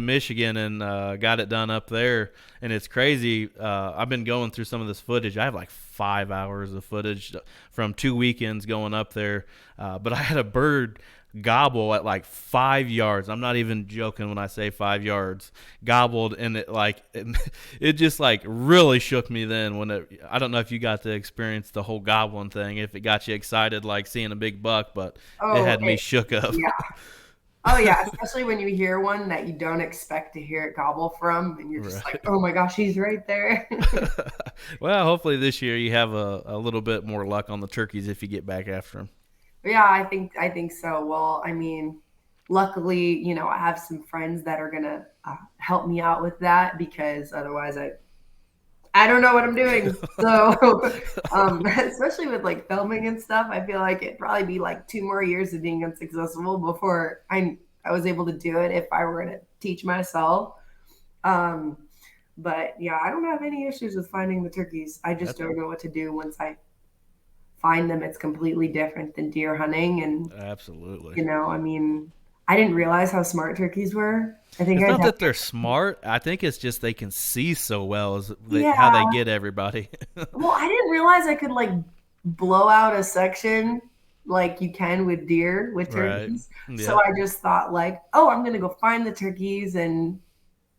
Michigan and got it done up there, and it's crazy. I've been going through some of this footage. I have like 5 hours of footage from 2 weekends going up there, but I had a bird gobble at like 5 yards. I'm not even joking when I say 5 yards. Gobbled, and it just like really shook me then I don't know if you got to experience the whole gobbling thing, if it got you excited like seeing a big buck, but it Oh, had me shook up. yeah. Oh yeah, especially when you hear one that you don't expect to hear it gobble from, and you're just like, Right. oh my gosh, he's right there. Well, hopefully this year you have a little bit more luck on the turkeys if you get back after them. Yeah, I think so. Well, I mean, luckily, I have some friends that are gonna help me out with that because otherwise, I don't know what I'm doing. So, especially with like filming and stuff, I feel like it'd probably be like 2 more years of being unsuccessful before I was able to do it if I were to teach myself. Um, but yeah, I don't have any issues with finding the turkeys. I just That's don't know what to do once I find them. It's completely different than deer hunting, and absolutely. I mean, I didn't realize how smart turkeys were. I think It's I'd not have, that they're smart. I think it's just they can see so well how they yeah. get everybody. Well, I didn't realize I could like blow out a section like you can with deer with Right. turkeys. So Yep. I just thought like, oh, I'm gonna go find the turkeys and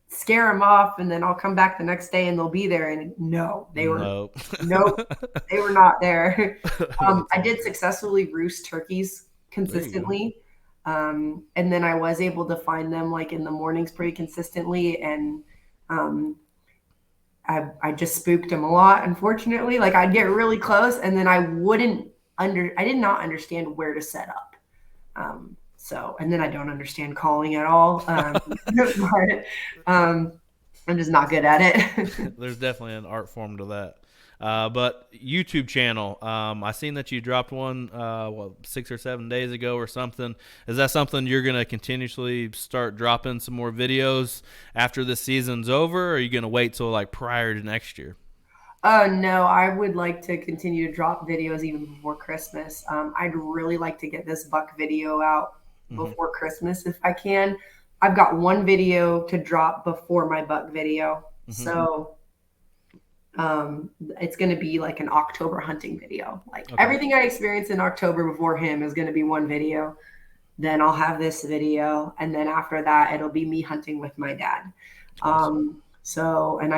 scare them off, and then I'll come back the next day and they'll be there. And no, they were Nope. nope, they were not there. That's I did awesome. successfully roost turkeys There you go. consistently. And then I was able to find them like in the mornings pretty consistently. And um, I just spooked them a lot, unfortunately. Like I'd get really close and then I did not understand where to set up. So, and then I don't understand calling at all. But I'm just not good at it. There's definitely an art form to that. But YouTube channel, I seen that you dropped one, 6 or 7 days ago or something. Is that something you're gonna continuously start dropping some more videos after the season's over, or are you gonna wait till like prior to next year? No, I would like to continue to drop videos even before Christmas. I'd really like to get this buck video out Mm-hmm. before Christmas if I can. I've got one video to drop before my buck video. Mm-hmm. So it's going to be like an October hunting video. Like Okay. everything I experienced in October before him is going to be one video. Then I'll have this video, and then after that, it'll be me hunting with my dad. Awesome. So, and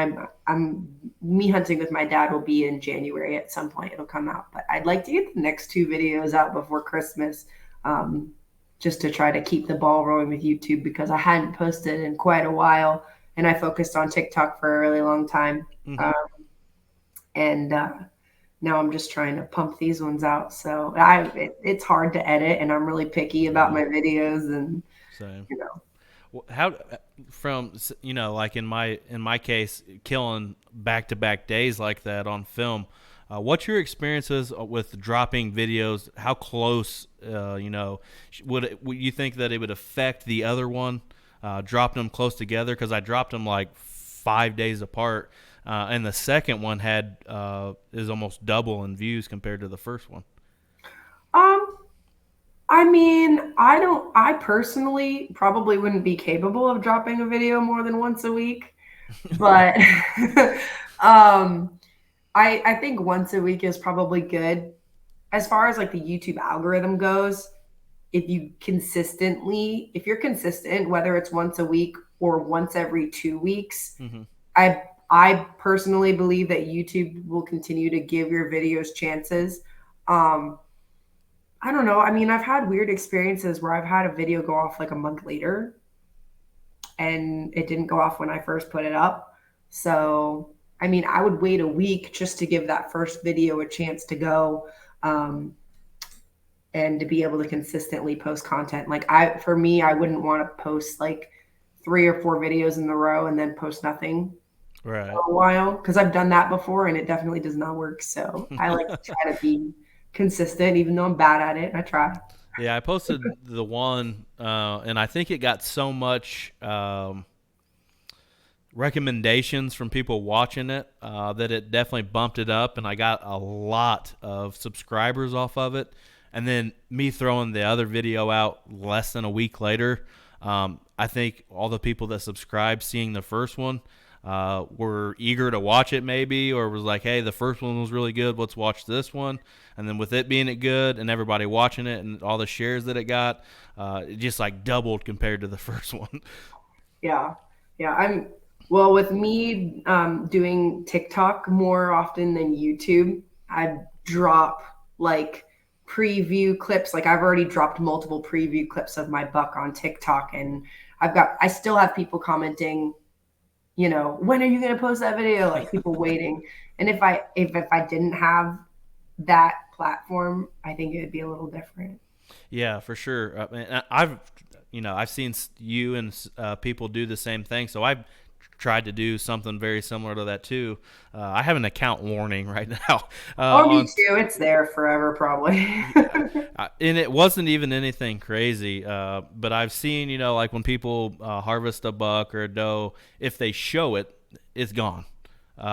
I'm me hunting with my dad will be in January at some point. It'll come out, but I'd like to get the next two videos out before Christmas, um, just to try to keep the ball rolling with YouTube because I hadn't posted in quite a while, and I focused on TikTok for a really long time. Mm-hmm. Um, and Now I'm just trying to pump these ones out. So it's hard to edit, and I'm really picky about Yeah. my videos, and Same. you know. How from like in my case, killing back to back days like that on film. What's your experiences with dropping videos? How close, would you think that it would affect the other one, dropping them close together? Because I dropped them like 5 days apart, and the second one had is almost double in views compared to the first one. Um, I mean, I personally probably wouldn't be capable of dropping a video more than once a week, but um, I think once a week is probably good. As far as like the YouTube algorithm goes, if you're consistent, whether it's once a week or once every 2 weeks, Mm-hmm. I personally believe that YouTube will continue to give your videos chances. Um, I don't know. I mean, I've had weird experiences where I've had a video go off like a month later and it didn't go off when I first put it up. So, I mean, I would wait a week just to give that first video a chance to go, um, and to be able to consistently post content. For me, I wouldn't want to post like 3 or 4 videos in a row and then post nothing Right. for a while because I've done that before and it definitely does not work. So I like to try to be consistent, even though I'm bad at it. I try. Yeah, I posted the one, and I think it got so much recommendations from people watching it that it definitely bumped it up, and I got a lot of subscribers off of it. And then me throwing the other video out less than a week later, I think all the people that subscribed seeing the first one were eager to watch it maybe, or was like, hey, the first one was really good, let's watch this one. And then with it being it good and everybody watching it and all the shares that it got, it just like doubled compared to the first one. Yeah. Yeah. Well, with me doing TikTok more often than YouTube, I drop like preview clips. Like I've already dropped multiple preview clips of my buck on TikTok, and I still have people commenting, when are you going to post that video? Like people waiting. And if I didn't have that platform, I think it would be a little different. Yeah, for sure. I've seen you and people do the same thing, so I've tried to do something very similar to that too. I have an account warning right now. Oh, me On too. It's there forever, probably. And it wasn't even anything crazy, but I've seen, like when people harvest a buck or a doe, if they show it, it's gone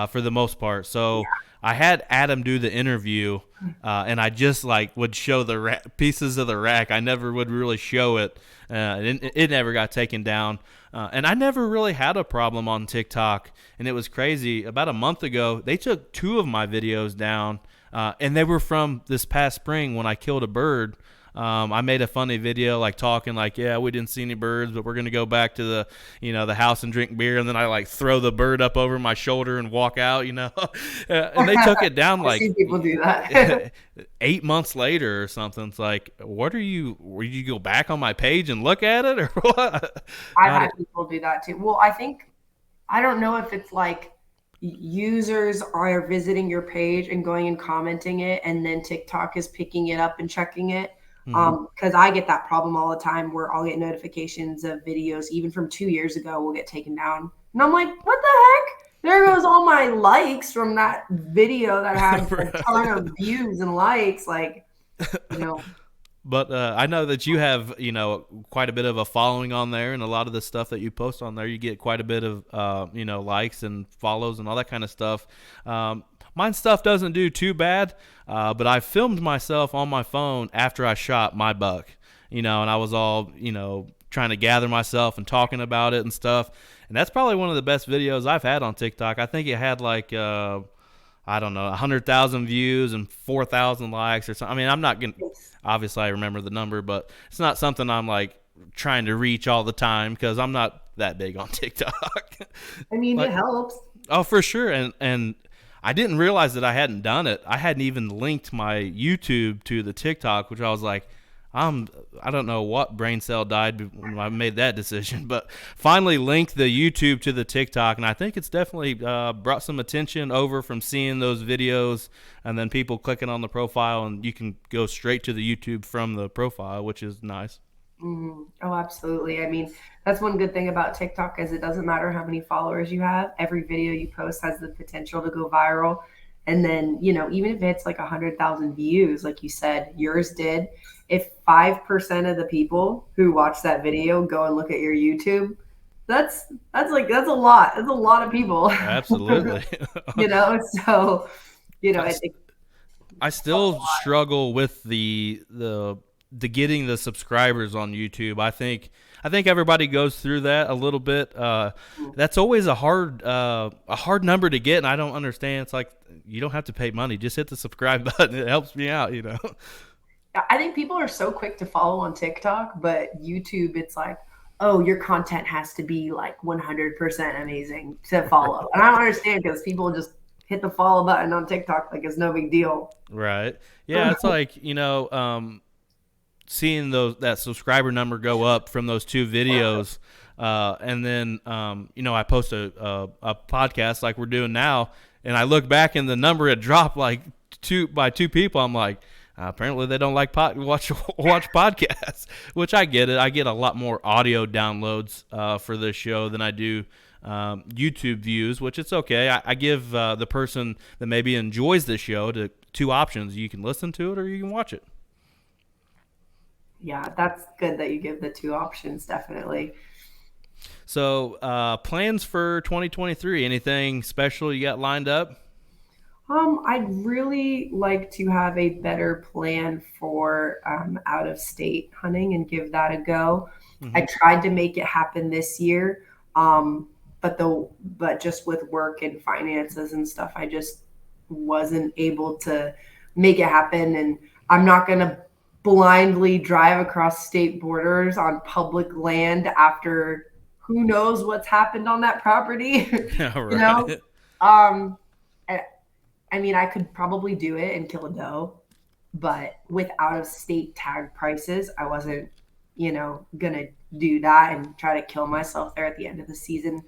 for the most part. So I had Adam do the interview, and I just like would show the pieces of the rack. I never would really show it. It never got taken down. And I never really had a problem on TikTok. And it was crazy. About a month ago, they took 2 of my videos down, and they were from this past spring when I killed a bird. I made a funny video like talking like, yeah, we didn't see any birds, but we're going to go back to the house and drink beer. And then I like throw the bird up over my shoulder and walk out, and they took it down I like see people do that. 8 months later or something. It's like, were you go back on my page and look at it or what? I've had people do that too. Well, I don't know if it's like users are visiting your page and going and commenting it, and then TikTok is picking it up and checking it. Mm-hmm. Because I get that problem all the time where I'll get notifications of videos, even from 2 years ago, will get taken down. And I'm like, what the heck? There goes all my likes from that video that had a ton of views and likes. Like, you know, But I know that you have, quite a bit of a following on there, and a lot of the stuff that you post on there, you get quite a bit of, likes and follows and all that kind of stuff. Mine stuff doesn't do too bad, but I filmed myself on my phone after I shot my buck, and I was all, trying to gather myself and talking about it and stuff. And that's probably one of the best videos I've had on TikTok. I think it had like, I don't know, 100,000 views and 4,000 likes or something. I mean, I'm not going to, obviously I remember the number, but it's not something I'm like trying to reach all the time because I'm not that big on TikTok. I mean, Like, it helps. oh, for sure. And I didn't realize that I hadn't done it. I hadn't even linked my YouTube to the TikTok, which I was like, I don't know what brain cell died when I made that decision, but finally linked the YouTube to the TikTok, and I think it's definitely brought some attention over from seeing those videos and then people clicking on the profile, and you can go straight to the YouTube from the profile, which is nice. Oh, absolutely. I mean, that's one good thing about TikTok is it doesn't matter how many followers you have. Every video you post has the potential to go viral. And then, even if it's like 100,000 views, like you said, yours did, if 5% of the people who watch that video go and look at your YouTube, that's a lot. That's a lot of people. Absolutely. So, I, I think I still struggle with the getting the subscribers on YouTube. I think everybody goes through that a little bit. That's always a hard number to get, and I don't understand. It's like you don't have to pay money; just hit the subscribe button. It helps me out. I think people are so quick to follow on TikTok, but YouTube, it's like, oh, your content has to be like 100% amazing to follow. And I don't understand because people just hit the follow button on TikTok like it's no big deal. Right? Yeah, it's like seeing that subscriber number go up from those two videos, and then I post a podcast like we're doing now, and I look back and the number had dropped like two people. I'm like, apparently they don't like watch podcasts, which I get it. I get a lot more audio downloads for this show than I do YouTube views, which it's okay. I give the person that maybe enjoys this show to two options: you can listen to it or you can watch it. Yeah, that's good that you give the two options, definitely. So, plans for 2023? Anything special you got lined up? I'd really like to have a better plan for out of state hunting and give that a go. I Mm-hmm. tried to make it happen this year, but just with work and finances and stuff, I just wasn't able to make it happen. And I'm not gonna blindly drive across state borders on public land after who knows what's happened on that property, Yeah, you know? right. Um, I mean, I could probably do it and kill a doe, but with out of state tag prices, I wasn't, gonna do that and try to kill myself there at the end of the season.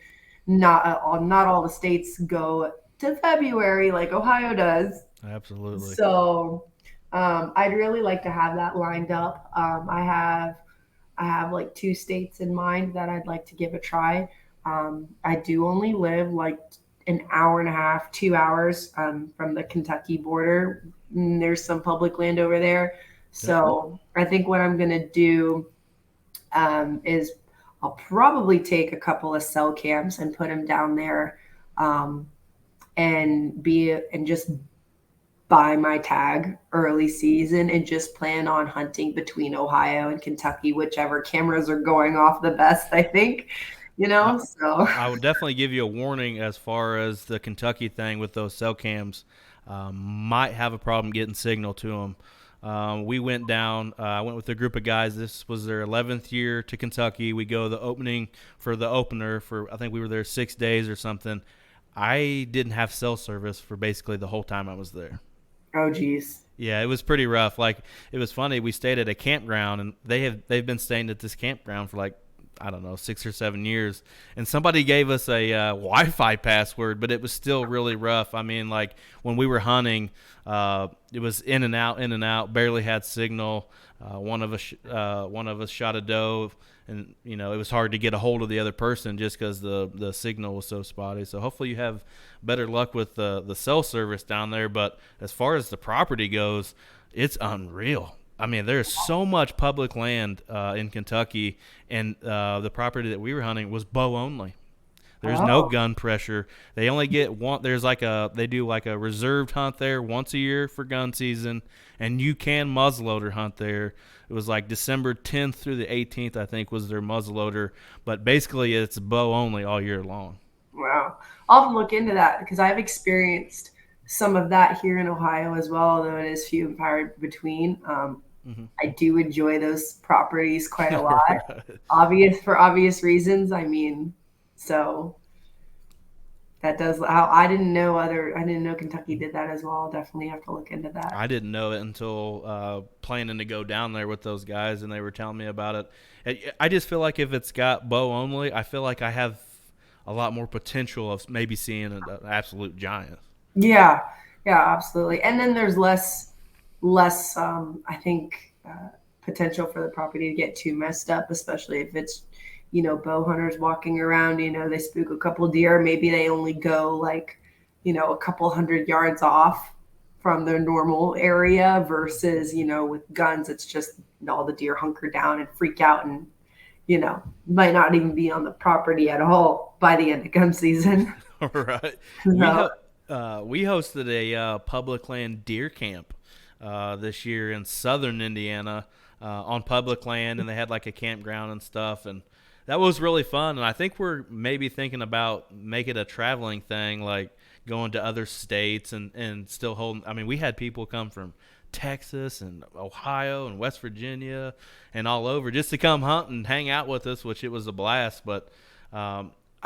Not all the states go to February like Ohio does. Absolutely. So I'd really like to have that lined up. I have like two states in mind that I'd like to give a try. I do only live like an hour and a half, 2 hours from the Kentucky border. There's some public land over there. Yep. So I think what I'm going to do is I'll probably take a couple of cell cams and put them down there um, and just buy my tag early season and just plan on hunting between Ohio and Kentucky, whichever cameras are going off the best, I think, I, so. I would definitely give you a warning as far as the Kentucky thing with those cell cams. Might have a problem getting signal to them. We went down. I went with a group of guys. This was their 11th year to Kentucky. We go the opening for the opener for I think we were there 6 days or something. I didn't have cell service for basically the whole time I was there. Oh, geez. Yeah, it was pretty rough. Like it was funny. We stayed at a campground, and they've been staying at this campground for like I don't know, 6 or 7 years, and somebody gave us a Wi-Fi password, but it was still really rough. I mean, like when we were hunting, it was in and out, barely had signal. One of us shot a doe, and it was hard to get a hold of the other person just because the signal was so spotty. So hopefully you have better luck with the cell service down there. But as far as the property goes, it's unreal. I mean, there's so much public land in Kentucky, and the property that we were hunting was bow only. There's no Oh, gun pressure. They only get one. They do like a reserved hunt there once a year for gun season, and you can muzzleloader hunt there. It was like December 10th through the 18th, I think, was their muzzleloader. But basically, it's bow only all year long. wow. I'll have to look into that because I've experienced some of that here in Ohio as well, although it is few and far between. I do enjoy those properties quite a lot. Right. Obvious for obvious reasons. I mean, so that does. I didn't know Kentucky did that as well. I'll definitely have to look into that. I didn't know it until planning to go down there with those guys, and they were telling me about it. I just feel like if it's got bow only, I feel like I have a lot more potential of maybe seeing an absolute giant. Yeah, yeah, absolutely. And then there's less, I think, potential for the property to get too messed up, especially if it's, bow hunters walking around, they spook a couple deer. Maybe they only go like, a couple hundred yards off from their normal area versus, with guns, it's just all the deer hunker down and freak out and, might not even be on the property at all by the end of gun season. All right. We So, ho- we hosted a public land deer camp this year in southern Indiana on public land, and they had like a campground and stuff, and that was really fun. And I think we're maybe thinking about make it a traveling thing, like going to other states and still holding. I mean, we had people come from Texas and Ohio and West Virginia and all over just to come hunt and hang out with us, which it was a blast. But I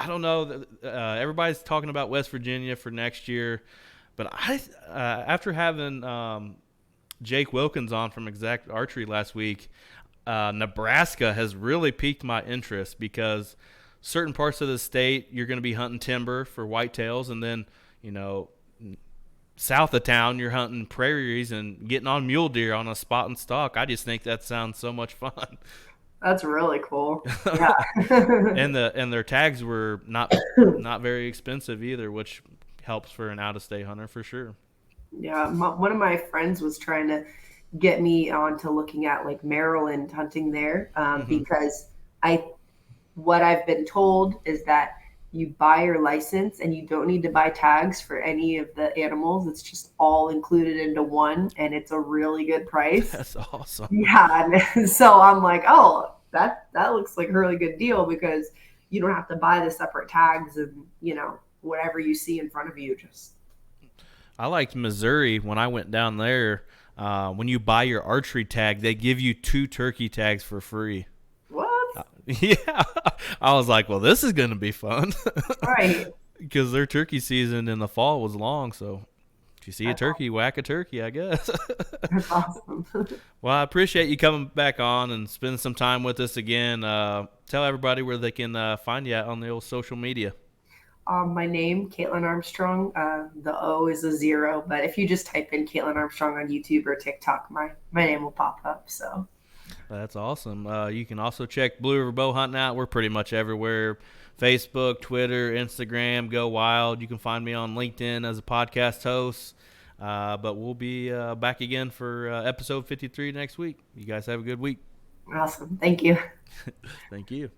don't know. Everybody's talking about West Virginia for next year, but after having Jake Wilkins on from Exact Archery last week, Nebraska has really piqued my interest because certain parts of the state you're going to be hunting timber for whitetails, and then you know south of town you're hunting prairies and getting on mule deer on a spot and stalk. I just think that sounds so much fun. that's really cool. Yeah. And their tags were not very expensive either, which helps for an out of state hunter for sure. Yeah, one of my friends was trying to get me onto looking at like Maryland hunting there Hmm. because I what I've been told is that you buy your license and you don't need to buy tags for any of the animals. It's just all included into one, and it's a really good price. That's awesome. Yeah, and so I'm like, oh, that looks like a really good deal because you don't have to buy the separate tags and whatever you see in front of you. Just I liked Missouri when I went down there. When you buy your archery tag, they give you 2 turkey tags for free. what? Yeah, I was like, well, this is gonna be fun Right. because their turkey season in the fall was long. So if you see a That's turkey, whack a turkey, I guess. That's awesome. Well, I appreciate you coming back on and spending some time with us again. Tell everybody where they can find you at on the old social media. My name, Katelyn Armstrong. The O is a zero, but if you just type in Katelyn Armstrong on YouTube or TikTok, my name will pop up. So That's awesome. You can also check Blue River Bow Hunting out. We're pretty much everywhere: Facebook, Twitter, Instagram. Go wild. You can find me on LinkedIn as a podcast host. But we'll be back again for episode 53 next week. You guys have a good week. awesome. Thank you. Thank you.